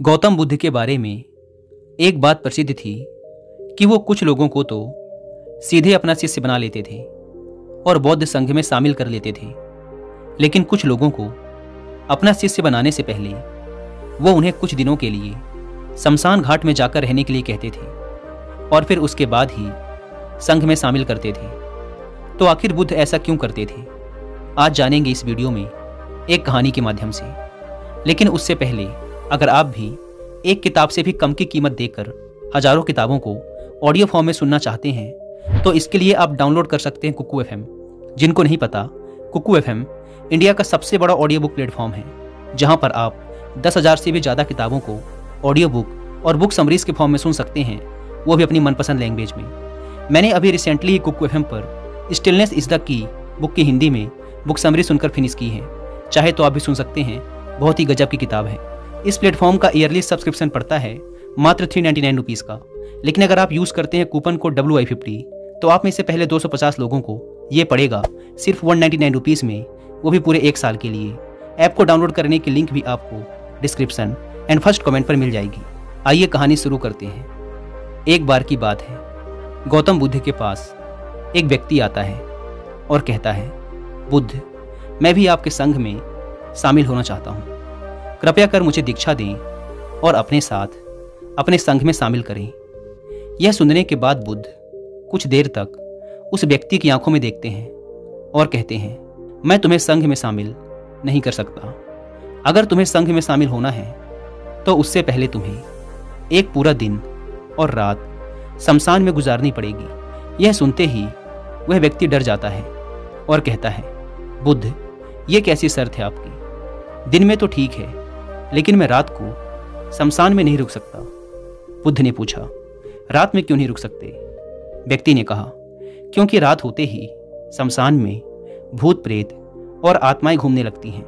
गौतम बुद्ध के बारे में एक बात प्रसिद्ध थी कि वो कुछ लोगों को तो सीधे अपना शिष्य बना लेते थे और बौद्ध संघ में शामिल कर लेते थे, लेकिन कुछ लोगों को अपना शिष्य बनाने से पहले वो उन्हें कुछ दिनों के लिए शमशान घाट में जाकर रहने के लिए कहते थे और फिर उसके बाद ही संघ में शामिल करते थे। तो आखिर बुद्ध ऐसा क्यों करते थे, आज जानेंगे इस वीडियो में एक कहानी के माध्यम से। लेकिन उससे पहले अगर आप भी एक किताब से भी कम की कीमत देकर हजारों किताबों को ऑडियो फॉर्म में सुनना चाहते हैं तो इसके लिए आप डाउनलोड कर सकते हैं कुकू FM। जिनको नहीं पता, कुकू FM इंडिया का सबसे बड़ा ऑडियो बुक प्लेटफॉर्म है जहां पर आप 10,000 से भी ज़्यादा किताबों को ऑडियो बुक और बुक समरीज के फॉर्म में सुन सकते हैं, वो भी अपनी मनपसंद लैंग्वेज में। मैंने अभी रिसेंटली ही कुकू FM पर stillness is the key book की हिंदी में बुक समरी सुनकर फिनिश की है। चाहे तो आप भी सुन सकते हैं, बहुत ही गजब की किताब है। इस प्लेटफॉर्म का ईयरली सब्सक्रिप्शन पड़ता है मात्र 399 रुपीज़ का, लेकिन अगर आप यूज़ करते हैं कूपन कोड WI50 तो आप में से पहले 250 लोगों को ये पड़ेगा सिर्फ 199 रुपीज़ में, वो भी पूरे 1 साल के लिए। ऐप को डाउनलोड करने की लिंक भी आपको डिस्क्रिप्शन एंड फर्स्ट कमेंट पर मिल जाएगी। आइए कहानी शुरू करते हैं। एक बार की बात है, गौतम बुद्ध के पास एक व्यक्ति आता है और कहता है, बुद्ध, मैं भी आपके संघ में शामिल होना चाहता हूँ, कृपया कर मुझे दीक्षा दें और अपने साथ अपने संघ में शामिल करें। यह सुनने के बाद बुद्ध कुछ देर तक उस व्यक्ति की आंखों में देखते हैं और कहते हैं, मैं तुम्हें संघ में शामिल नहीं कर सकता। अगर तुम्हें संघ में शामिल होना है तो उससे पहले तुम्हें एक पूरा दिन और रात शमशान में गुजारनी पड़ेगी। यह सुनते ही वह व्यक्ति डर जाता है और कहता है, बुद्ध, ये कैसी शर्त है आपकी? दिन में तो ठीक है, लेकिन मैं रात को शमशान में नहीं रुक सकता। बुद्ध ने पूछा, रात में क्यों नहीं रुक सकते? व्यक्ति ने कहा, क्योंकि रात होते ही शमशान में भूत प्रेत और आत्माएं घूमने लगती हैं।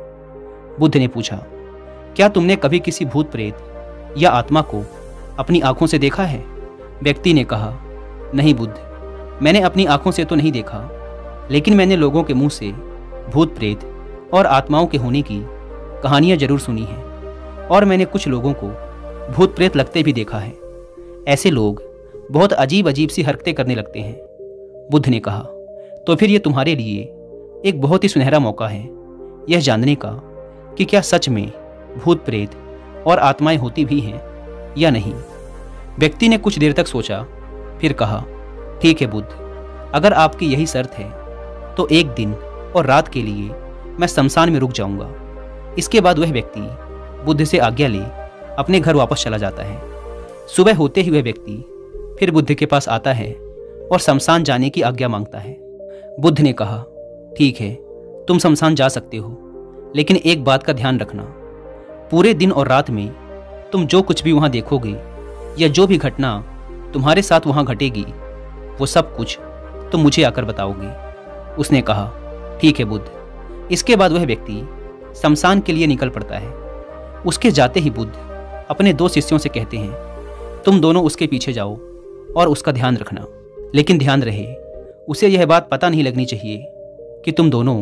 बुद्ध ने पूछा, क्या तुमने कभी किसी भूत प्रेत या आत्मा को अपनी आंखों से देखा है? व्यक्ति ने कहा, नहीं बुद्ध, मैंने अपनी आंखों से तो नहीं देखा, लेकिन मैंने लोगों के मुंह से भूत प्रेत और आत्माओं के होने की कहानियां जरूर सुनी हैं और मैंने कुछ लोगों को भूत प्रेत लगते भी देखा है। ऐसे लोग बहुत अजीब अजीब सी हरकतें करने लगते हैं। बुद्ध ने कहा, तो फिर ये तुम्हारे लिए एक बहुत ही सुनहरा मौका है यह जानने का कि क्या सच में भूत प्रेत और आत्माएं होती भी हैं या नहीं। व्यक्ति ने कुछ देर तक सोचा, फिर कहा, ठीक है बुद्ध, अगर आपकी यही शर्त है तो एक दिन और रात के लिए मैं शमशान में रुक जाऊंगा। इसके बाद वह व्यक्ति बुद्ध से आज्ञा ले अपने घर वापस चला जाता है। सुबह होते ही वह व्यक्ति फिर बुद्ध के पास आता है और शमशान जाने की आज्ञा मांगता है। बुद्ध ने कहा, ठीक है, तुम शमशान जा सकते हो, लेकिन एक बात का ध्यान रखना, पूरे दिन और रात में तुम जो कुछ भी वहां देखोगे या जो भी घटना तुम्हारे साथ वहां घटेगी वो सब कुछ तुम मुझे आकर बताओगे। उसने कहा, ठीक है बुद्ध। इसके बाद वह व्यक्ति शमशान के लिए निकल पड़ता है। उसके जाते ही बुद्ध अपने 2 शिष्यों से कहते हैं, तुम दोनों उसके पीछे जाओ और उसका ध्यान रखना, लेकिन ध्यान रहे उसे यह बात पता नहीं लगनी चाहिए कि तुम दोनों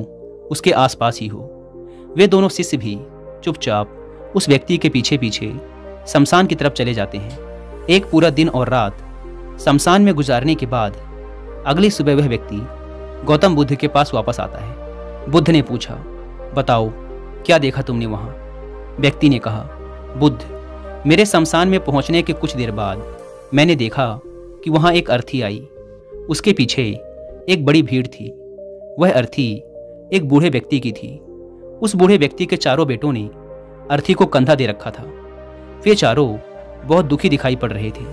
उसके आसपास ही हो। वे दोनों शिष्य भी चुपचाप उस व्यक्ति के पीछे पीछे शमशान की तरफ चले जाते हैं। एक पूरा दिन और रात शमशान में गुजारने के बाद अगली सुबह वह व्यक्ति गौतम बुद्ध के पास वापस आता है। बुद्ध ने पूछा, बताओ क्या देखा तुमने वहां? व्यक्ति ने कहा, बुद्ध, मेरे शमशान में पहुंचने के कुछ देर बाद मैंने देखा कि वहां एक अर्थी आई। उसके पीछे एक बड़ी भीड़ थी। वह अर्थी एक बूढ़े व्यक्ति की थी। उस बूढ़े व्यक्ति के चारों बेटों ने अर्थी को कंधा दे रखा था। वे चारों बहुत दुखी दिखाई पड़ रहे थे।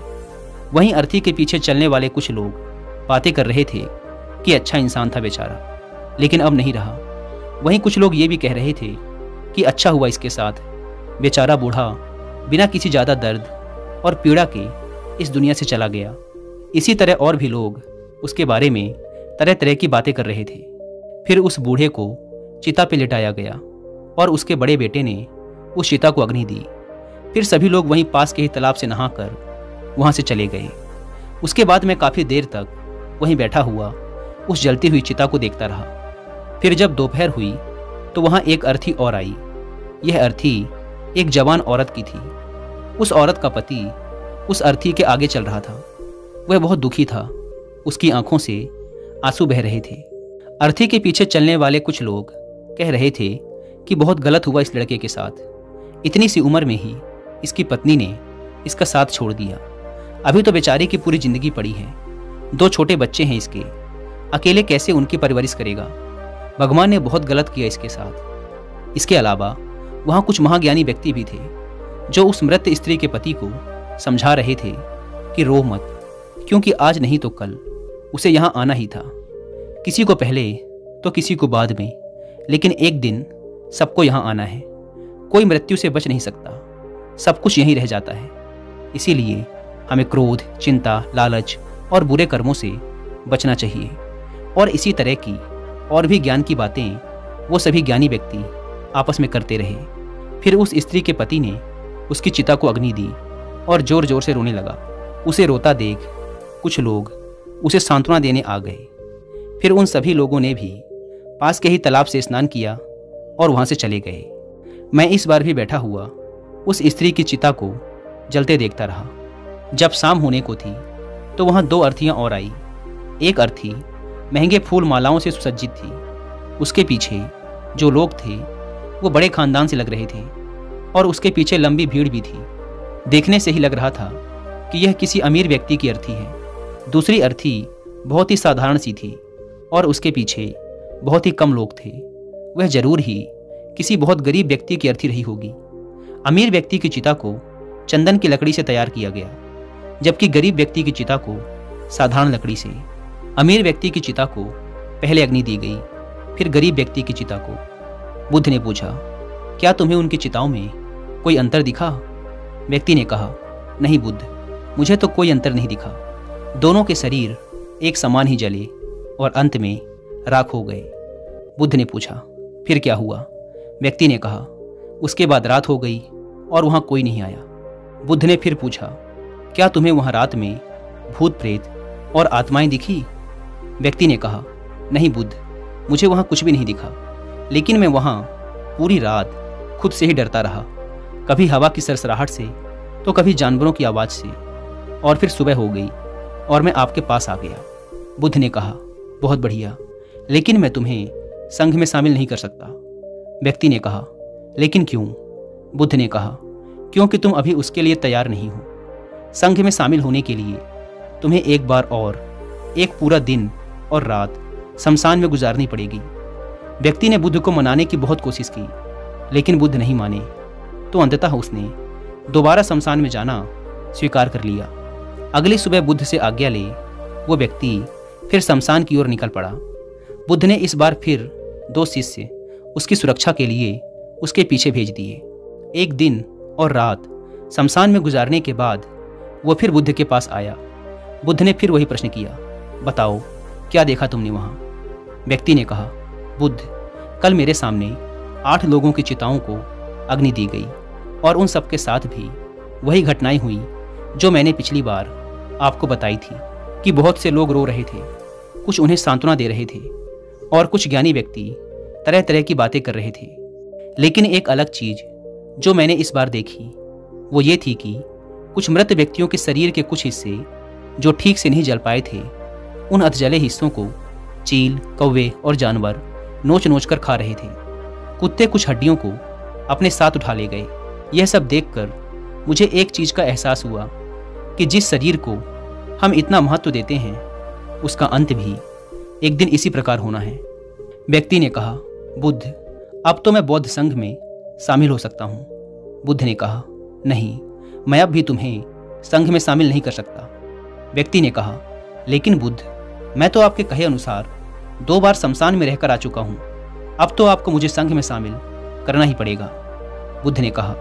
वहीं अर्थी के पीछे चलने वाले कुछ लोग बातें कर रहे थे कि अच्छा इंसान था बेचारा, लेकिन अब नहीं रहा। वहीं कुछ लोग ये भी कह रहे थे कि अच्छा हुआ इसके साथ, बेचारा बूढ़ा बिना किसी ज़्यादा दर्द और पीड़ा के इस दुनिया से चला गया। इसी तरह और भी लोग उसके बारे में तरह तरह की बातें कर रहे थे। फिर उस बूढ़े को चिता पे लिटाया गया और उसके बड़े बेटे ने उस चिता को अग्नि दी। फिर सभी लोग वहीं पास के ही तालाब से नहाकर वहाँ से चले गए। उसके बाद मैं काफ़ी देर तक वहीं बैठा हुआ उस जलती हुई चिता को देखता रहा। फिर जब दोपहर हुई तो वहाँ एक अर्थी और आई। यह अर्थी एक जवान औरत की थी। उस औरत का पति उस अर्थी के आगे चल रहा था। वह बहुत दुखी था। उसकी आंखों से आंसू बह रहे थे। अर्थी के पीछे चलने वाले कुछ लोग कह रहे थे कि बहुत गलत हुआ इस लड़के के साथ। इतनी सी उम्र में ही इसकी पत्नी ने इसका साथ छोड़ दिया। अभी तो बेचारे की पूरी जिंदगी पड़ी है। 2 छोटे बच्चे हैं इसके। अकेले कैसे उनकी परवरिश करेगा। भगवान ने बहुत गलत किया इसके साथ। इसके अलावा वहाँ कुछ महाज्ञानी व्यक्ति भी थे जो उस मृत स्त्री के पति को समझा रहे थे कि रो मत, क्योंकि आज नहीं तो कल उसे यहाँ आना ही था। किसी को पहले तो किसी को बाद में, लेकिन एक दिन सबको यहाँ आना है। कोई मृत्यु से बच नहीं सकता, सब कुछ यहीं रह जाता है। इसीलिए हमें क्रोध, चिंता, लालच और बुरे कर्मों से बचना चाहिए। और इसी तरह की और भी ज्ञान की बातें वो सभी ज्ञानी व्यक्ति आपस में करते रहे। फिर उस स्त्री के पति ने उसकी चिता को अग्नि दी और जोर जोर से रोने लगा। उसे रोता देख कुछ लोग उसे सांत्वना देने आ गए। फिर उन सभी लोगों ने भी पास के ही तालाब से स्नान किया और वहां से चले गए। मैं इस बार भी बैठा हुआ उस स्त्री की चिता को जलते देखता रहा। जब शाम होने को थी तो वहां 2 अर्थियां और आई। एक अर्थी महंगे फूल मालाओं से सुसज्जित थी। उसके पीछे जो लोग थे वो बड़े खानदान से लग रहे थे और उसके पीछे लंबी भीड़ भी थी। देखने से ही लग रहा था कि यह किसी अमीर व्यक्ति की अर्थी है। दूसरी अर्थी बहुत ही साधारण सी थी और उसके पीछे बहुत ही कम लोग थे। वह जरूर ही किसी बहुत गरीब व्यक्ति की अर्थी रही होगी। अमीर व्यक्ति की चिता को चंदन की लकड़ी से तैयार किया गया, जबकि गरीब व्यक्ति की चिता को साधारण लकड़ी से। अमीर व्यक्ति की चिता को पहले अग्नि दी गई, फिर गरीब व्यक्ति की चिता को। बुद्ध ने पूछा, क्या तुम्हें उनकी चिताओं में कोई अंतर दिखा? व्यक्ति ने कहा, नहीं बुद्ध, मुझे तो कोई अंतर नहीं दिखा। दोनों के शरीर एक समान ही जले और अंत में राख हो गए। बुद्ध ने पूछा, फिर क्या हुआ? व्यक्ति ने कहा, उसके बाद रात हो गई और वहां कोई नहीं आया। बुद्ध ने फिर पूछा, क्या तुम्हें वहां रात में भूत प्रेत और आत्माएं दिखी? व्यक्ति ने कहा, नहीं बुद्ध, मुझे वहां कुछ भी नहीं दिखा, लेकिन मैं वहां पूरी रात खुद से ही डरता रहा, कभी हवा की सरसराहट से तो कभी जानवरों की आवाज़ से। और फिर सुबह हो गई और मैं आपके पास आ गया। बुद्ध ने कहा, बहुत बढ़िया, लेकिन मैं तुम्हें संघ में शामिल नहीं कर सकता। व्यक्ति ने कहा, लेकिन क्यों? बुद्ध ने कहा, क्योंकि तुम अभी उसके लिए तैयार नहीं हो। संघ में शामिल होने के लिए तुम्हें एक बार और एक पूरा दिन और रात शमशान में गुजारनी पड़ेगी। व्यक्ति ने बुद्ध को मनाने की बहुत कोशिश की, लेकिन बुद्ध नहीं माने, तो अंततः उसने दोबारा शमशान में जाना स्वीकार कर लिया। अगली सुबह बुद्ध से आज्ञा ले वो व्यक्ति फिर शमशान की ओर निकल पड़ा। बुद्ध ने इस बार फिर 2 शिष्य उसकी सुरक्षा के लिए उसके पीछे भेज दिए। एक दिन और रात शमशान में गुजारने के बाद वो फिर बुद्ध के पास आया। बुद्ध ने फिर वही प्रश्न किया, बताओ क्या देखा तुमने वहाँ? व्यक्ति ने कहा, बुद्ध, कल मेरे सामने 8 लोगों की चिताओं को अग्नि दी गई और उन सबके साथ भी वही घटनाएं हुई जो मैंने पिछली बार आपको बताई थी कि बहुत से लोग रो रहे थे, कुछ उन्हें सांत्वना दे रहे थे और कुछ ज्ञानी व्यक्ति तरह तरह की बातें कर रहे थे। लेकिन एक अलग चीज जो मैंने इस बार देखी वो ये थी कि कुछ मृत व्यक्तियों के शरीर के कुछ हिस्से जो ठीक से नहीं जल पाए थे, उन अधजले हिस्सों को चील, कौवे और जानवर नोच नोच कर खा रहे थे। कुत्ते कुछ हड्डियों को अपने साथ उठा ले गए। यह सब देखकर मुझे एक चीज का एहसास हुआ कि जिस शरीर को हम इतना महत्व देते हैं उसका अंत भी एक दिन इसी प्रकार होना है। व्यक्ति ने कहा, बुद्ध, अब तो मैं बौद्ध संघ में शामिल हो सकता हूँ। बुद्ध ने कहा, नहीं, मैं अब भी तुम्हें संघ में शामिल नहीं कर सकता। व्यक्ति ने कहा, लेकिन बुद्ध, मैं तो आपके कहे अनुसार 2 बार शमशान में रहकर आ चुका हूँ, अब तो आपको मुझे संघ में शामिल करना ही पड़ेगा। बुद्ध ने कहा,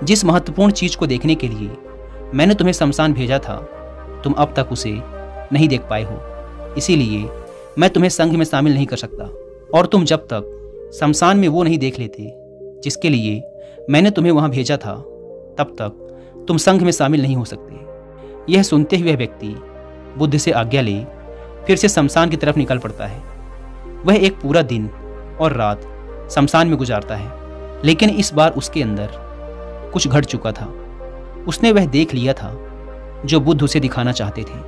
जिस महत्वपूर्ण चीज को देखने के लिए मैंने तुम्हें शमशान भेजा था, तुम अब तक उसे नहीं देख पाए हो, इसीलिए मैं तुम्हें संघ में शामिल नहीं कर सकता। और तुम जब तक शमशान में वो नहीं देख लेते जिसके लिए मैंने तुम्हें वहां भेजा था, तब तक तुम संघ में शामिल नहीं हो सकते। यह सुनते हुए व्यक्ति बुद्ध से आज्ञा ले फिर से शमशान की तरफ निकल पड़ता है। वह एक पूरा दिन और रात शमशान में गुजारता है, लेकिन इस बार उसके अंदर कुछ घट चुका था। उसने वह देख लिया था जो बुद्ध उसे दिखाना चाहते थे।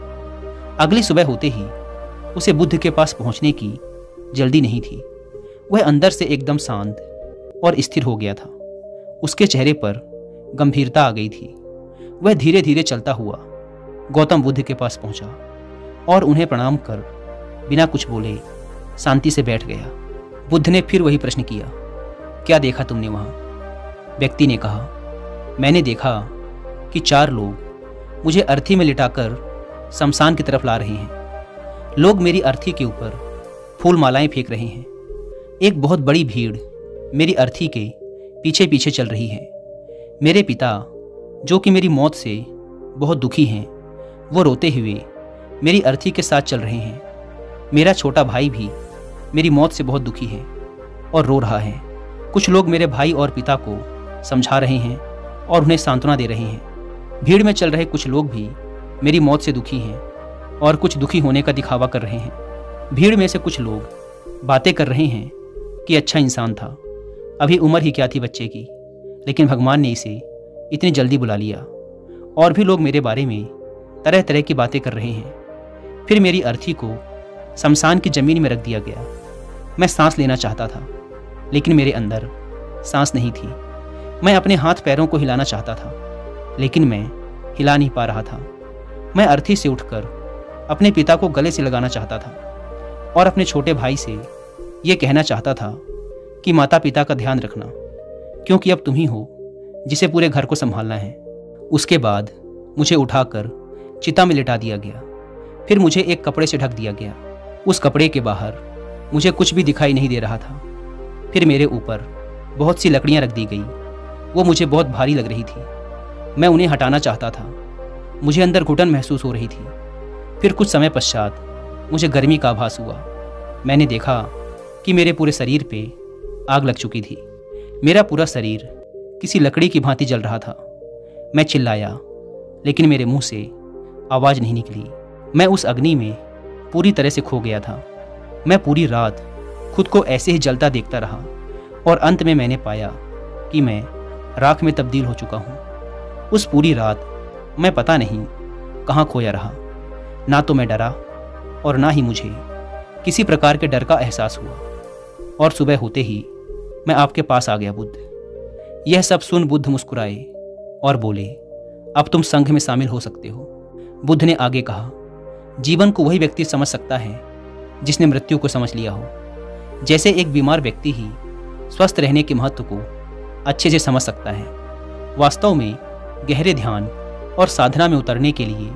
अगली सुबह होते ही उसे बुद्ध के पास पहुंचने की जल्दी नहीं थी। वह अंदर से एकदम शांत और स्थिर हो गया था। उसके चेहरे पर गंभीरता आ गई थी। वह धीरे धीरे चलता हुआ गौतम बुद्ध के पास पहुंचा और उन्हें प्रणाम कर बिना कुछ बोले शांति से बैठ गया। बुद्ध ने फिर वही प्रश्न किया, क्या देखा तुमने वहाँ? व्यक्ति ने कहा, मैंने देखा कि 4 लोग मुझे अर्थी में लिटाकर शमशान की तरफ ला रहे हैं। लोग मेरी अर्थी के ऊपर फूल मालाएं फेंक रहे हैं। एक बहुत बड़ी भीड़ मेरी अर्थी के पीछे पीछे चल रही है। मेरे पिता, जो कि मेरी मौत से बहुत दुखी हैं, वो रोते हुए मेरी अर्थी के साथ चल रहे हैं। मेरा छोटा भाई भी मेरी मौत से बहुत दुखी है और रो रहा है। कुछ लोग मेरे भाई और पिता को समझा रहे हैं और उन्हें सांत्वना दे रहे हैं। भीड़ में चल रहे कुछ लोग भी मेरी मौत से दुखी हैं और कुछ दुखी होने का दिखावा कर रहे हैं। भीड़ में से कुछ लोग बातें कर रहे हैं कि अच्छा इंसान था, अभी उम्र ही क्या थी बच्चे की, लेकिन भगवान ने इसे इतनी जल्दी बुला लिया। और भी लोग मेरे बारे में तरह तरह की बातें कर रहे हैं। फिर मेरी अर्थी को शमशान की जमीन में रख दिया गया। मैं सांस लेना चाहता था, लेकिन मेरे अंदर सांस नहीं थी। मैं अपने हाथ पैरों को हिलाना चाहता था, लेकिन मैं हिला नहीं पा रहा था। मैं अर्थी से उठकर अपने पिता को गले से लगाना चाहता था और अपने छोटे भाई से ये कहना चाहता था कि माता पिता का ध्यान रखना, क्योंकि अब तुम ही हो जिसे पूरे घर को संभालना है। उसके बाद मुझे उठाकर चिता में लिटा दिया गया। फिर मुझे एक कपड़े से ढक दिया गया। उस कपड़े के बाहर मुझे कुछ भी दिखाई नहीं दे रहा था। फिर मेरे ऊपर बहुत सी लकड़ियां रख दी गई। वो मुझे बहुत भारी लग रही थी। मैं उन्हें हटाना चाहता था। मुझे अंदर घुटन महसूस हो रही थी। फिर कुछ समय पश्चात मुझे गर्मी का आभास हुआ। मैंने देखा कि मेरे पूरे शरीर पे आग लग चुकी थी। मेरा पूरा शरीर किसी लकड़ी की भांति जल रहा था। मैं चिल्लाया, लेकिन मेरे मुंह से आवाज़ नहीं निकली। मैं उस अग्नि में पूरी तरह से खो गया था। मैं पूरी रात खुद को ऐसे ही जलता देखता रहा और अंत में मैंने पाया कि मैं राख में तब्दील हो चुका हूँ। उस पूरी रात मैं पता नहीं कहाँ खोया रहा। ना तो मैं डरा और ना ही मुझे किसी प्रकार के डर का एहसास हुआ। और सुबह होते ही मैं आपके पास आ गया बुद्ध। यह सब सुन बुद्ध मुस्कुराए और बोले, अब तुम संघ में शामिल हो सकते हो। बुद्ध ने आगे कहा, जीवन को वही व्यक्ति समझ सकता है जिसने मृत्यु को समझ लिया हो। जैसे एक बीमार व्यक्ति ही स्वस्थ रहने के महत्व को अच्छे से समझ सकता है। वास्तव में गहरे ध्यान और साधना में उतरने के लिए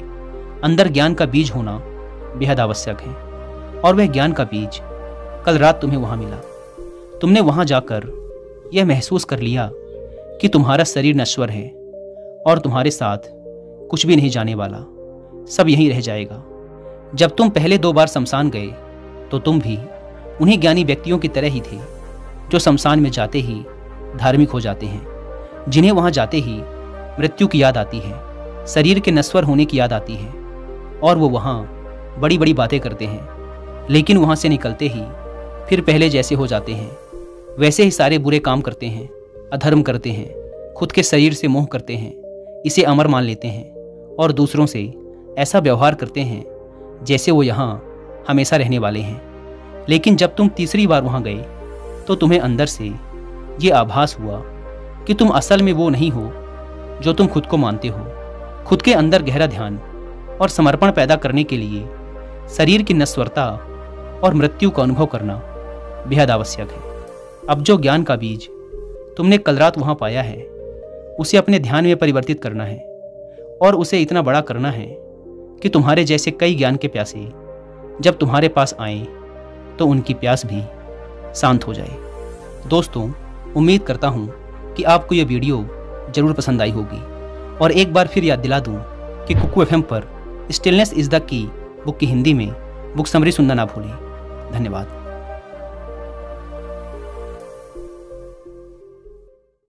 अंदर ज्ञान का बीज होना बेहद आवश्यक है। और वह ज्ञान का बीज कल रात तुम्हें वहां मिला। तुमने वहां जाकर यह महसूस कर लिया कि तुम्हारा शरीर नश्वर है और तुम्हारे साथ कुछ भी नहीं जाने वाला, सब यहीं रह जाएगा। जब तुम पहले 2 बार शमशान गए तो तुम भी उन्हीं ज्ञानी व्यक्तियों की तरह ही थे जो शमशान में जाते ही धार्मिक हो जाते हैं, जिन्हें वहां जाते ही मृत्यु की याद आती है, शरीर के नश्वर होने की याद आती है और वो वहां बड़ी बड़ी बातें करते हैं, लेकिन वहां से निकलते ही फिर पहले जैसे हो जाते हैं। वैसे ही सारे बुरे काम करते हैं, अधर्म करते हैं, खुद के शरीर से मोह करते हैं, इसे अमर मान लेते हैं और दूसरों से ऐसा व्यवहार करते हैं जैसे वो यहाँ हमेशा रहने वाले हैं। लेकिन जब तुम तीसरी बार वहाँ गए तो तुम्हें अंदर से ये आभास हुआ कि तुम असल में वो नहीं हो जो तुम खुद को मानते हो। खुद के अंदर गहरा ध्यान और समर्पण पैदा करने के लिए शरीर की नश्वरता और मृत्यु का अनुभव करना बेहद आवश्यक है। अब जो ज्ञान का बीज तुमने कल रात वहाँ पाया है, उसे अपने ध्यान में परिवर्तित करना है और उसे इतना बड़ा करना है कि तुम्हारे जैसे कई ज्ञान के प्यासे जब तुम्हारे पास आएं तो उनकी प्यास भी शांत हो जाए। दोस्तों, उम्मीद करता हूँ कि आपको यह वीडियो ज़रूर पसंद आई होगी और एक बार फिर याद दिला दूँ कि कुकू FM पर stillness is the key book की हिंदी में बुक समरी सुनना ना भूलें। धन्यवाद।